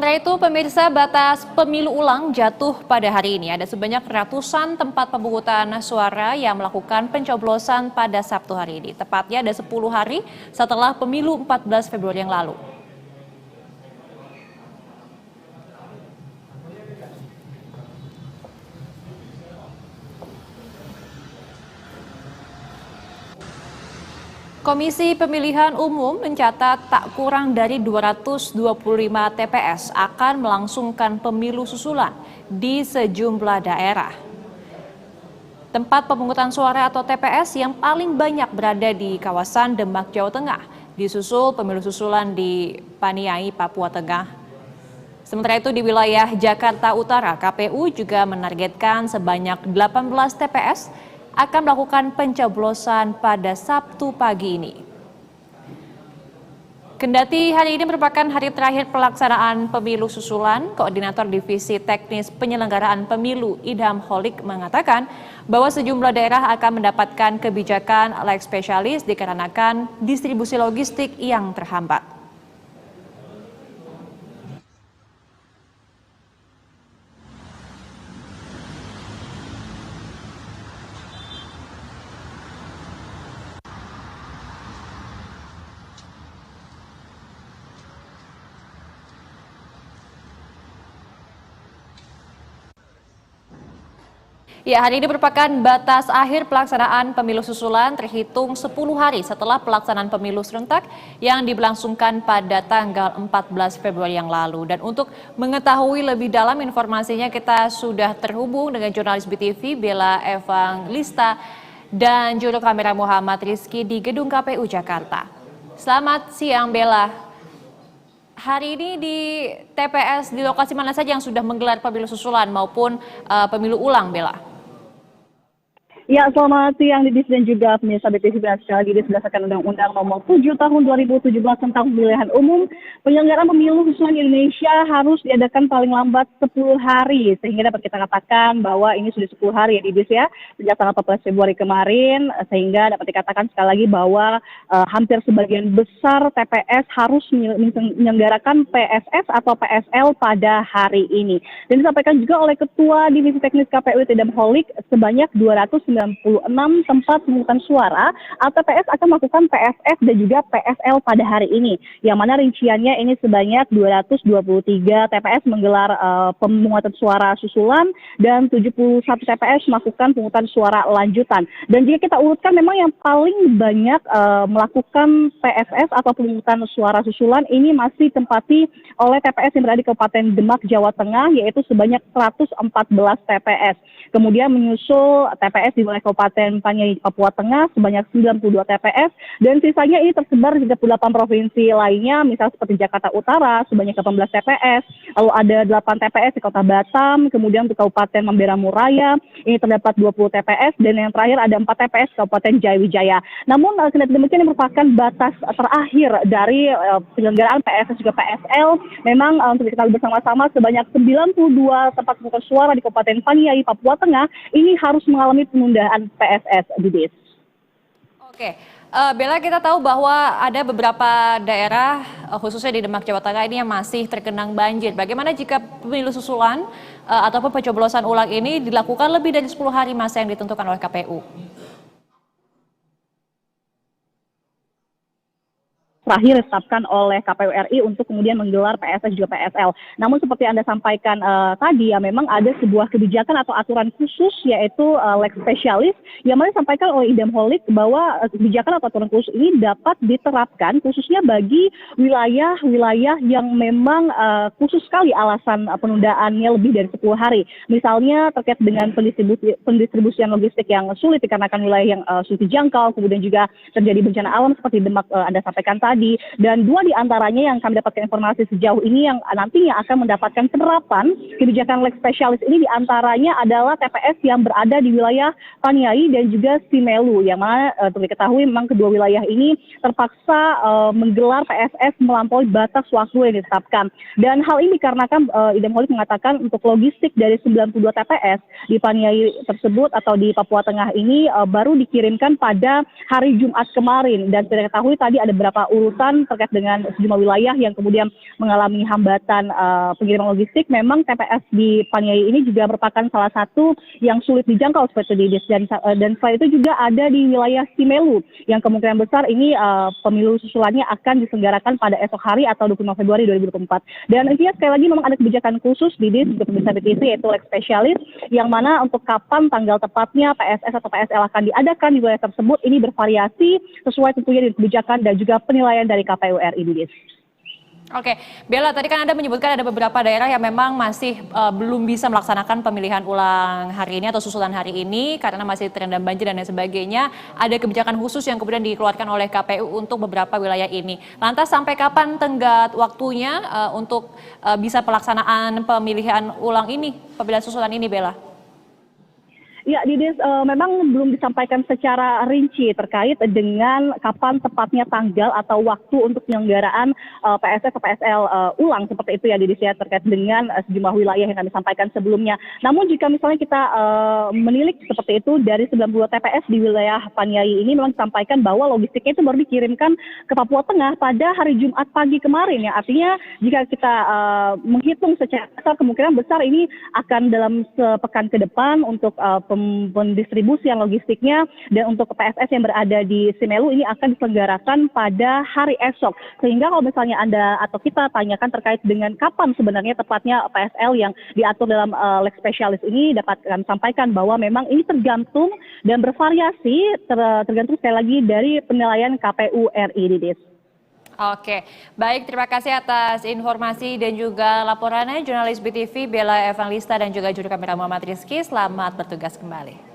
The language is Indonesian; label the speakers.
Speaker 1: Sementara itu, pemirsa, batas pemilu ulang jatuh pada hari ini. Ada sebanyak ratusan tempat pemungutan suara yang melakukan pencoblosan pada Sabtu hari ini. Tepatnya ada 10 hari setelah pemilu 14 Februari yang lalu. Komisi Pemilihan Umum mencatat tak kurang dari 225 TPS akan melangsungkan pemilu susulan di sejumlah daerah. Tempat pemungutan suara atau TPS yang paling banyak berada di kawasan Demak, Jawa Tengah, disusul pemilu susulan di Paniai, Papua Tengah. Sementara itu di wilayah Jakarta Utara, KPU juga menargetkan sebanyak 18 TPS akan melakukan pencoblosan pada Sabtu pagi ini. Kendati hari ini merupakan hari terakhir pelaksanaan pemilu susulan, Koordinator Divisi Teknis Penyelenggaraan Pemilu Idham Holik mengatakan bahwa sejumlah daerah akan mendapatkan kebijakan leg spesialis dikarenakan distribusi logistik yang terhambat. Ya, hari ini merupakan batas akhir pelaksanaan pemilu susulan terhitung 10 hari setelah pelaksanaan pemilu serentak yang diberlangsungkan pada tanggal 14 Februari yang lalu. Dan untuk mengetahui lebih dalam informasinya, kita sudah terhubung dengan jurnalis BTV Bella Evangelista dan juru kamera Muhammad Rizky di Gedung KPU Jakarta. Selamat siang, Bella. Hari ini di TPS di lokasi mana saja yang sudah menggelar pemilu susulan maupun pemilu ulang, Bella?
Speaker 2: Ya, selamat siang Didis dan juga pemirsa BTV. Sekali lagi berdasarkan Undang-Undang Nomor 7 Tahun 2017 tentang Pemilihan Umum, penyelenggaraan pemilu susulan di Indonesia harus diadakan paling lambat 10 hari. Sehingga dapat kita katakan bahwa ini sudah 10 hari ya Didis ya, sejak tanggal 14 Februari kemarin, sehingga dapat dikatakan sekali lagi bahwa hampir sebagian besar TPS harus menyelenggarakan PSS atau PSL pada hari ini. Dan disampaikan juga oleh Ketua Divisi Teknis KPU Idham Holik, sebanyak 296 tempat pemungutan suara atau TPS akan melakukan PSS dan juga PSL pada hari ini. Yang mana rinciannya ini sebanyak 223 TPS menggelar pemungutan suara susulan dan 71 TPS melakukan pemungutan suara lanjutan. Dan jika kita urutkan, memang yang paling banyak melakukan PSS atau pemungutan suara susulan ini masih ditempati oleh TPS yang berada di Kabupaten Demak, Jawa Tengah, yaitu sebanyak 114 TPS. Kemudian menyusul TPS di wilayah Kabupaten Paniai, Papua Tengah sebanyak 92 TPS, dan sisanya ini tersebar di 38 provinsi lainnya, misalnya seperti Jakarta Utara sebanyak 18 TPS, lalu ada 8 TPS di Kota Batam, kemudian untuk Kabupaten Mamberamo Raya ini terdapat 20 TPS, dan yang terakhir ada 4 TPS Kabupaten Jayawijaya. Namun kendati demikian, ini merupakan batas terakhir dari penyelenggaraan PSS juga PSL. Memang untuk kita bersama-sama sebanyak 92 tempat pemungutan suara di Kabupaten Paniai, Papua Tengah ini harus mengalami penundaan PSS, Didis.
Speaker 1: Oke, Bella, kita tahu bahwa ada beberapa daerah, khususnya di Demak, Jawa Tengah ini yang masih tergenang banjir. Bagaimana jika pemilu susulan ataupun pencoblosan ulang ini dilakukan lebih dari 10 hari masa yang ditentukan oleh KPU?
Speaker 2: Terakhir ditetapkan oleh KPU RI untuk kemudian menggelar PSS juga PSL. Namun seperti Anda sampaikan tadi ya, memang ada sebuah kebijakan atau aturan khusus, yaitu leg spesialis yang mana disampaikan oleh Idham Holik bahwa kebijakan atau aturan khusus ini dapat diterapkan khususnya bagi wilayah-wilayah yang memang khusus sekali alasan penundaannya lebih dari 10 hari. Misalnya terkait dengan pendistribusian logistik yang sulit dikarenakan wilayah yang sulit dijangkau, kemudian juga terjadi bencana alam seperti Demak Anda sampaikan tadi. Dan 2 di antaranya yang kami dapatkan informasi sejauh ini yang nantinya akan mendapatkan penerapan kebijakan leg spesialis ini, di antaranya adalah TPS yang berada di wilayah Paniai dan juga Simelu, yang mana untuk diketahui memang kedua wilayah ini terpaksa menggelar PSS melampaui batas waktu yang ditetapkan. Dan hal ini dikarenakan Idham Holik mengatakan untuk logistik dari 92 TPS di Paniai tersebut atau di Papua Tengah ini baru dikirimkan pada hari Jumat kemarin, dan kita ketahui tadi ada beberapa urusan keputusan terkait dengan sejumlah wilayah yang kemudian mengalami hambatan pengiriman logistik. Memang TPS di Paniai ini juga merupakan salah satu yang sulit dijangkau seperti itu, Didis. Dan selain itu juga ada di wilayah Simelu yang kemungkinan besar ini pemilu susulannya akan diselenggarakan pada esok hari atau 25 Februari 2024. Dan intinya sekali lagi memang ada kebijakan khusus, Didis, untuk pemirsa BTV, yaitu lex specialis, yang mana untuk kapan tanggal tepatnya PSS atau PSL akan diadakan di wilayah tersebut ini bervariasi sesuai tentunya dengan kebijakan dan juga penilaian dari KPU RI, Didis.
Speaker 1: Oke, Bella, tadi kan Anda menyebutkan ada beberapa daerah yang memang masih belum bisa melaksanakan pemilihan ulang hari ini atau susulan hari ini karena masih terendam banjir dan lain sebagainya. Ada kebijakan khusus yang kemudian dikeluarkan oleh KPU untuk beberapa wilayah ini. Lantas sampai kapan tenggat waktunya untuk bisa pelaksanaan pemilihan ulang ini, pemilihan susulan ini, Bella?
Speaker 2: Ya, Didis, memang belum disampaikan secara rinci terkait dengan kapan tepatnya tanggal atau waktu untuk penyelenggaraan PSS atau PSL ulang seperti itu ya, Didis, ya, terkait dengan sejumlah wilayah yang kami sampaikan sebelumnya. Namun jika misalnya kita menilik seperti itu, dari 92 TPS di wilayah Paniai ini memang disampaikan bahwa logistiknya itu baru dikirimkan ke Papua Tengah pada hari Jumat pagi kemarin, ya. Artinya jika kita menghitung secara besar, kemungkinan besar ini akan dalam sepekan ke depan untuk pendistribusian logistiknya, dan untuk PSS yang berada di Simelu ini akan diselenggarakan pada hari esok. Sehingga kalau misalnya Anda atau kita tanyakan terkait dengan kapan sebenarnya tepatnya PSL yang diatur dalam lex specialis ini, dapat kami sampaikan bahwa memang ini tergantung dan bervariasi tergantung sekali lagi dari penilaian KPU RI, Didis.
Speaker 1: Oke, baik, terima kasih atas informasi dan juga laporannya jurnalis BTV Bella Evangelista dan juga juru kamera Muhammad Rizky. Selamat bertugas kembali.